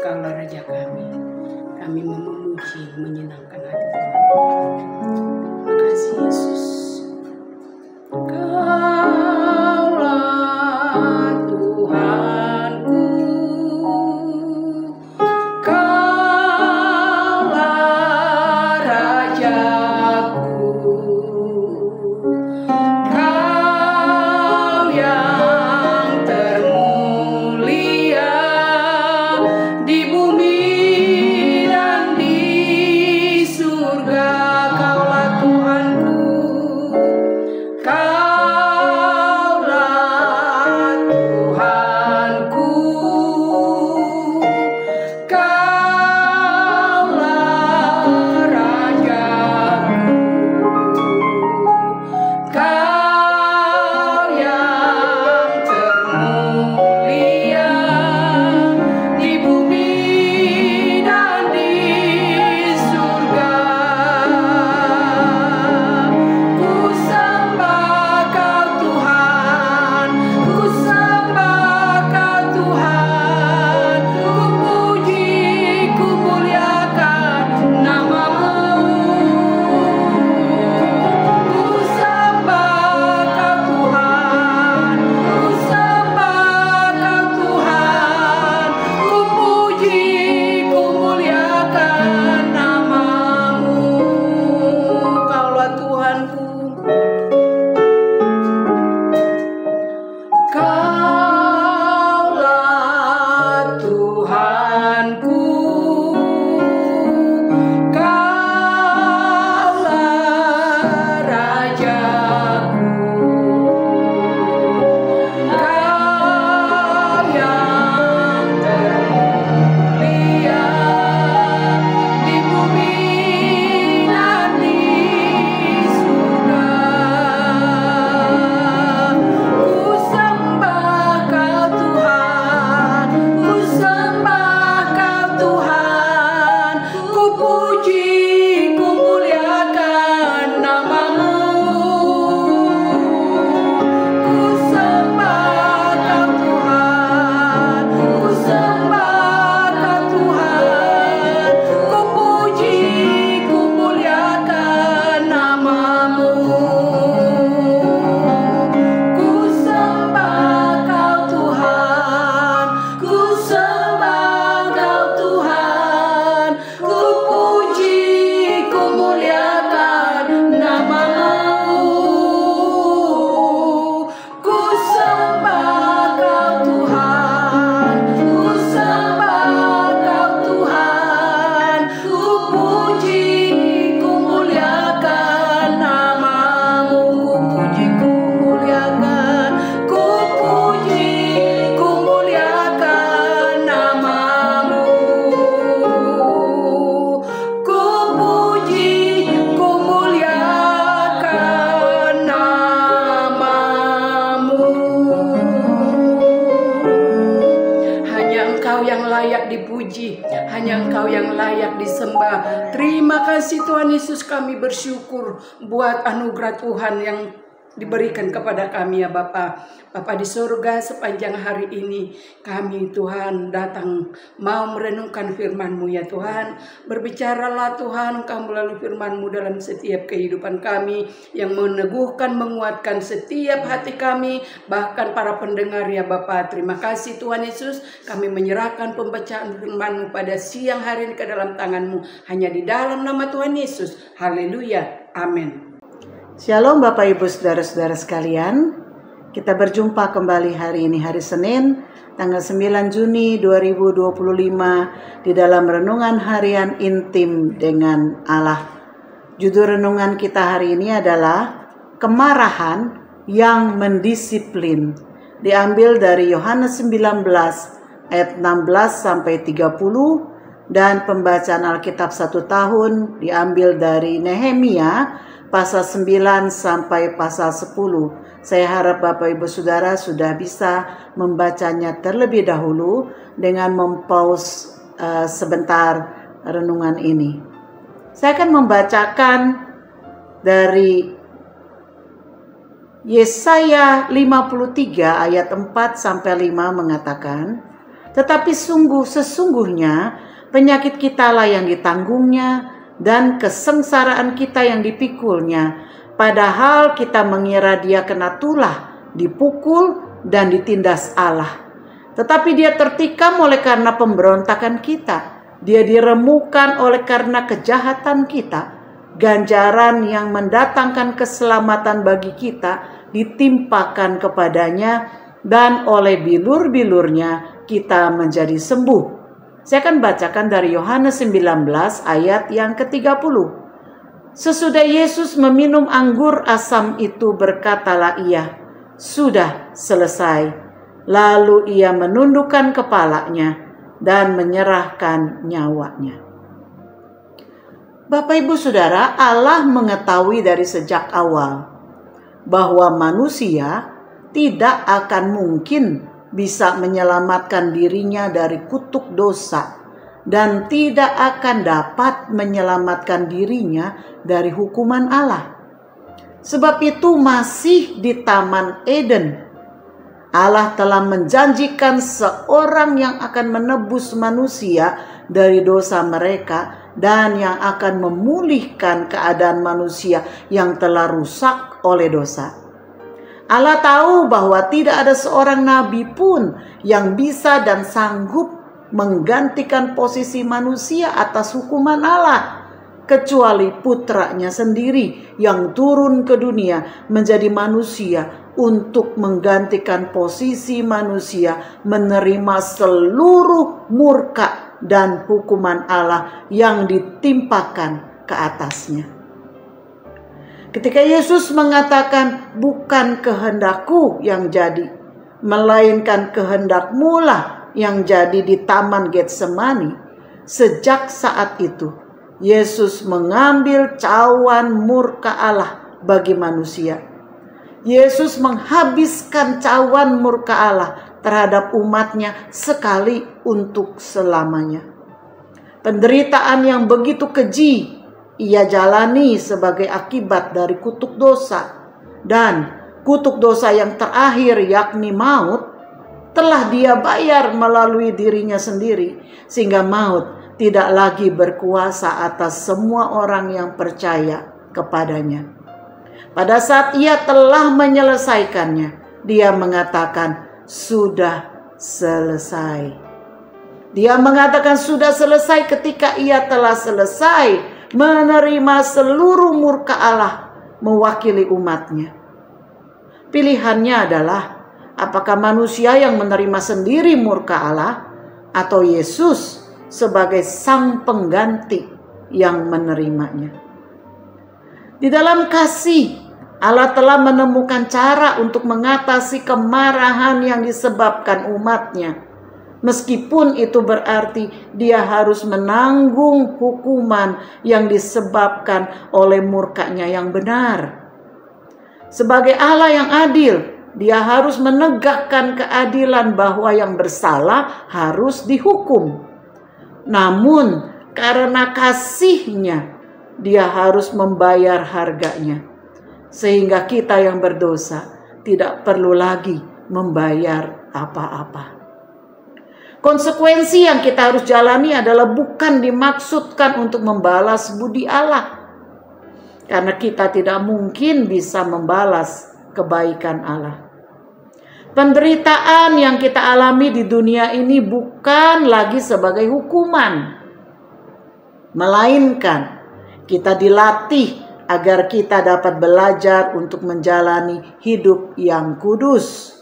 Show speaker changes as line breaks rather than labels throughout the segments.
Engkaulah Raja kami. Kami mau memuji, menyenangkan hati Tuhan. Terima kasih Yesus. Kaulah Tuhanku, Kaulah Rajaku, Kau yang termulia di bumi dan di surga. Kaulah Tuhanku, Kaulah Tuhanku, Kaulah Rajaku, Kau yang termulia di bumi dan di surga. Ku sembah Kau Tuhan, ku sembah Kau Tuhan, ku puji, ku muliakan nama-Mu. Ku sembah Kau Tuhan, ku sembah Kau Tuhan, ku puji, ku muliakan nama-Mu. Kaulah Tuhanku, Kaulah Tuhanku, Kaulah Rajaku, Kau yang termulia di bumi dan di surga. Ku sembah Kau Tuhan, ku sembah Kau Tuhan, ku puji, ku muliakan nama-Mu. Ku sembah Kau Tuhan, ku sembah Kau Tuhan, ku puji, ku muliakan nama-Mu. Ku sembah Kau Tuhan, ku sembah Kau Tuhan, ku puji, ku muliakan nama-Mu. Ku sembah Kau Tuhan, ku sembah Kau Tuhan, ku puji, ku muliakan nama-Mu. Ku puji, ku muliakan, ku puji, ku muliakan nama-Mu. Ku puji, ku muliakan nama-Mu. Hanya Engkau yang layak dipuji, hanya Engkau yang layak disembah. Terima kasih Tuhan Yesus, kami bersyukur buat anugerah Tuhan yang diberikan kepada kami ya Bapa. Bapa di surga, sepanjang hari ini kami Tuhan datang mau merenungkan firman-Mu ya Tuhan. Berbicaralah Tuhan Engkau melalui firman-Mu dalam setiap kehidupan kami, yang meneguhkan, menguatkan setiap hati kami, bahkan para pendengar ya Bapa. Terima kasih Tuhan Yesus, kami menyerahkan pembacaan firman-Mu pada siang hari ini ke dalam tangan-Mu, hanya di dalam nama Tuhan Yesus. Haleluya, amin.
Shalom Bapak Ibu Saudara-saudara sekalian. Kita berjumpa kembali hari ini, hari Senin tanggal 9 Juni 2025 di dalam renungan harian intim dengan Allah. Judul renungan kita hari ini adalah kemarahan yang mendisiplin. Diambil dari Yohanes 19 ayat 16 sampai 30 dan pembacaan Alkitab 1 tahun diambil dari Nehemia pasal 9 sampai pasal 10. Saya harap Bapak Ibu Saudara sudah bisa membacanya terlebih dahulu dengan mempause sebentar renungan ini. Saya akan membacakan dari Yesaya 53 ayat 4 sampai 5 mengatakan, Tetapi sesungguhnya penyakit kitalah yang ditanggungnya dan kesengsaraan kita yang dipikulnya. Padahal kita mengira dia kena tulah, dipukul dan ditindas Allah. Tetapi dia tertikam oleh karena pemberontakan kita. Dia diremukan oleh karena kejahatan kita. Ganjaran yang mendatangkan keselamatan bagi kita ditimpakan kepadanya, dan oleh bilur-bilurnya kita menjadi sembuh. Saya akan bacakan dari Yohanes 19 ayat yang ke-30. Sesudah Yesus meminum anggur asam itu, berkatalah ia, "Sudah selesai." Lalu ia menundukkan kepalanya dan menyerahkan nyawanya. Bapak Ibu Saudara, Allah mengetahui dari sejak awal bahwa manusia tidak akan mungkin bisa menyelamatkan dirinya dari kutuk dosa dan tidak akan dapat menyelamatkan dirinya dari hukuman Allah. Sebab itu masih di Taman Eden, Allah telah menjanjikan seorang yang akan menebus manusia dari dosa mereka dan yang akan memulihkan keadaan manusia yang telah rusak oleh dosa. Allah tahu bahwa tidak ada seorang nabi pun yang bisa dan sanggup menggantikan posisi manusia atas hukuman Allah, kecuali putranya sendiri yang turun ke dunia menjadi manusia untuk menggantikan posisi manusia menerima seluruh murka dan hukuman Allah yang ditimpakan ke atasnya. Ketika Yesus mengatakan, "Bukan kehendakku yang jadi, melainkan kehendakmu lah yang jadi" di Taman Getsemani, sejak saat itu Yesus mengambil cawan murka Allah bagi manusia. Yesus menghabiskan cawan murka Allah terhadap umatnya sekali untuk selamanya. Penderitaan yang begitu keji ia jalani sebagai akibat dari kutuk dosa, dan kutuk dosa yang terakhir yakni maut telah dia bayar melalui dirinya sendiri, sehingga maut tidak lagi berkuasa atas semua orang yang percaya kepadanya. Pada saat ia telah menyelesaikannya, dia mengatakan, "Sudah selesai." Dia mengatakan sudah selesai ketika ia telah selesai menerima seluruh murka Allah mewakili umatnya. Pilihannya adalah, apakah manusia yang menerima sendiri murka Allah atau Yesus sebagai sang pengganti yang menerimanya. Di dalam kasih, Allah telah menemukan cara untuk mengatasi kemarahan yang disebabkan umatnya. Meskipun itu berarti dia harus menanggung hukuman yang disebabkan oleh murkanya yang benar. Sebagai Allah yang adil, dia harus menegakkan keadilan bahwa yang bersalah harus dihukum. Namun karena kasihnya, dia harus membayar harganya, sehingga kita yang berdosa tidak perlu lagi membayar apa-apa. Konsekuensi yang kita harus jalani adalah bukan dimaksudkan untuk membalas budi Allah, karena kita tidak mungkin bisa membalas kebaikan Allah. Penderitaan yang kita alami di dunia ini bukan lagi sebagai hukuman, melainkan kita dilatih agar kita dapat belajar untuk menjalani hidup yang kudus.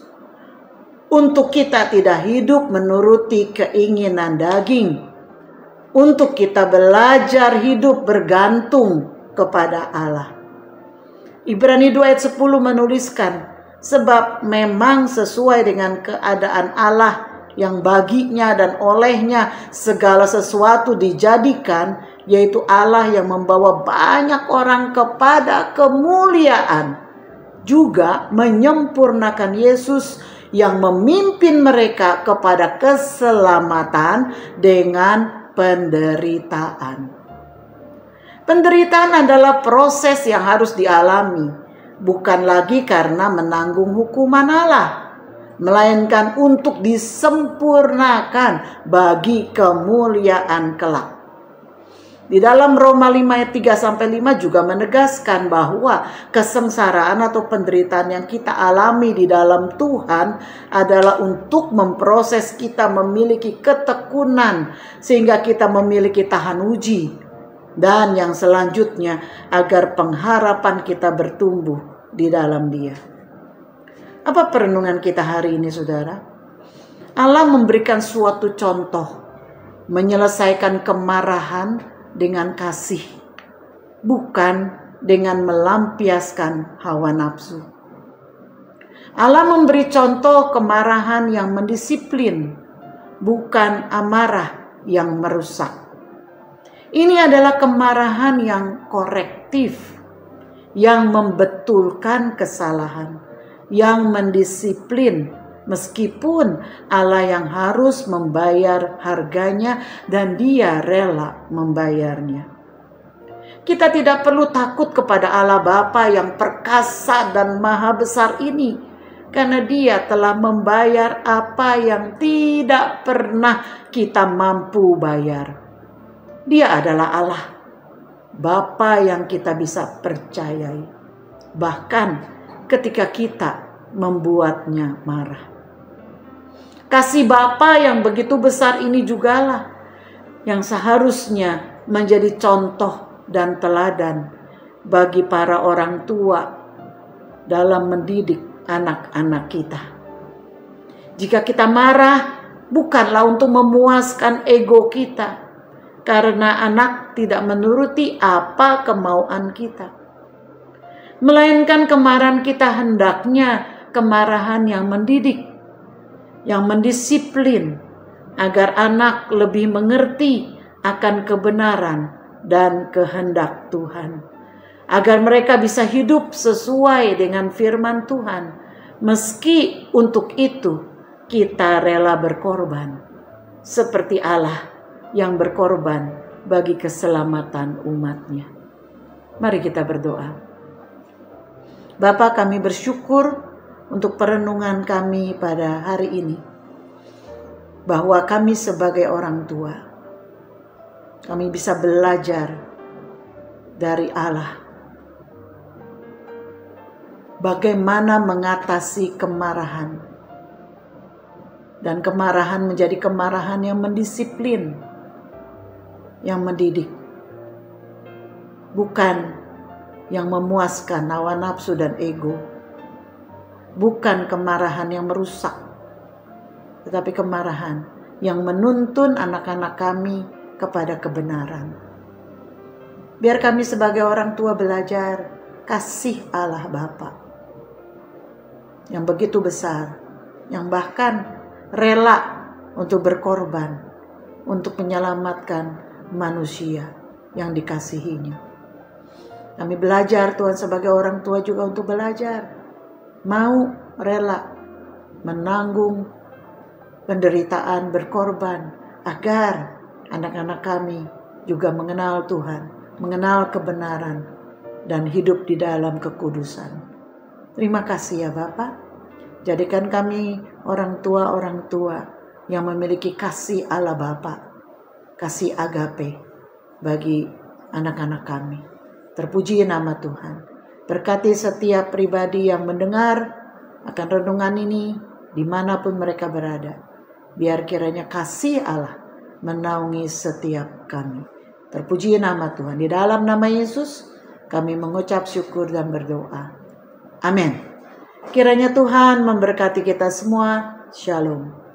Untuk kita tidak hidup menuruti keinginan daging. Untuk kita belajar hidup bergantung kepada Allah. Ibrani 2 ayat 10 menuliskan, sebab memang sesuai dengan keadaan Allah yang baginya dan olehnya segala sesuatu dijadikan, yaitu Allah yang membawa banyak orang kepada kemuliaan, juga menyempurnakan Yesus yang memimpin mereka kepada keselamatan dengan penderitaan. Penderitaan adalah proses yang harus dialami, bukan lagi karena menanggung hukuman Allah, melainkan untuk disempurnakan bagi kemuliaan kelak. Di dalam Roma 5 ayat 3-5 juga menegaskan bahwa kesengsaraan atau penderitaan yang kita alami di dalam Tuhan adalah untuk memproses kita memiliki ketekunan sehingga kita memiliki tahan uji. Dan yang selanjutnya agar pengharapan kita bertumbuh di dalam Dia. Apa perenungan kita hari ini, saudara? Allah memberikan suatu contoh menyelesaikan kemarahan dengan kasih, bukan dengan melampiaskan hawa nafsu. Allah memberi contoh kemarahan yang mendisiplin, bukan amarah yang merusak. Ini adalah kemarahan yang korektif, yang membetulkan kesalahan, yang mendisiplin, meskipun Allah yang harus membayar harganya dan Dia rela membayarnya. Kita tidak perlu takut kepada Allah Bapa yang perkasa dan maha besar ini, karena Dia telah membayar apa yang tidak pernah kita mampu bayar. Dia adalah Allah, Bapa yang kita bisa percayai, bahkan ketika kita membuatnya marah. Kasih Bapa yang begitu besar ini jugalah yang seharusnya menjadi contoh dan teladan bagi para orang tua dalam mendidik anak-anak kita. Jika kita marah, bukanlah untuk memuaskan ego kita, karena anak tidak menuruti apa kemauan kita. Melainkan kemarahan kita hendaknya kemarahan yang mendidik, yang mendisiplin, agar anak lebih mengerti akan kebenaran dan kehendak Tuhan. Agar mereka bisa hidup sesuai dengan firman Tuhan, meski untuk itu kita rela berkorban, seperti Allah yang berkorban bagi keselamatan umatnya. Mari kita berdoa. Bapa, kami bersyukur untuk perenungan kami pada hari ini, bahwa kami sebagai orang tua, kami bisa belajar dari Allah bagaimana mengatasi kemarahan, dan kemarahan menjadi kemarahan yang mendisiplin, yang mendidik, bukan yang memuaskan hawa nafsu dan ego. Bukan kemarahan yang merusak, tetapi kemarahan yang menuntun anak-anak kami kepada kebenaran. Biar kami sebagai orang tua belajar kasih Allah Bapa yang begitu besar, yang bahkan rela untuk berkorban, untuk menyelamatkan manusia yang dikasihinya. Kami belajar, Tuhan, sebagai orang tua juga untuk belajar mau rela menanggung penderitaan, berkorban, agar anak-anak kami juga mengenal Tuhan, mengenal kebenaran, dan hidup di dalam kekudusan. Terima kasih ya Bapa. Jadikan kami orang tua yang memiliki kasih Allah Bapa, kasih agape bagi anak-anak kami. Terpuji nama Tuhan. Berkati setiap pribadi yang mendengar akan renungan ini dimanapun mereka berada. Biar kiranya kasih Allah menaungi setiap kami. Terpuji nama Tuhan. Di dalam nama Yesus kami mengucap syukur dan berdoa. Amin. Kiranya Tuhan memberkati kita semua. Shalom.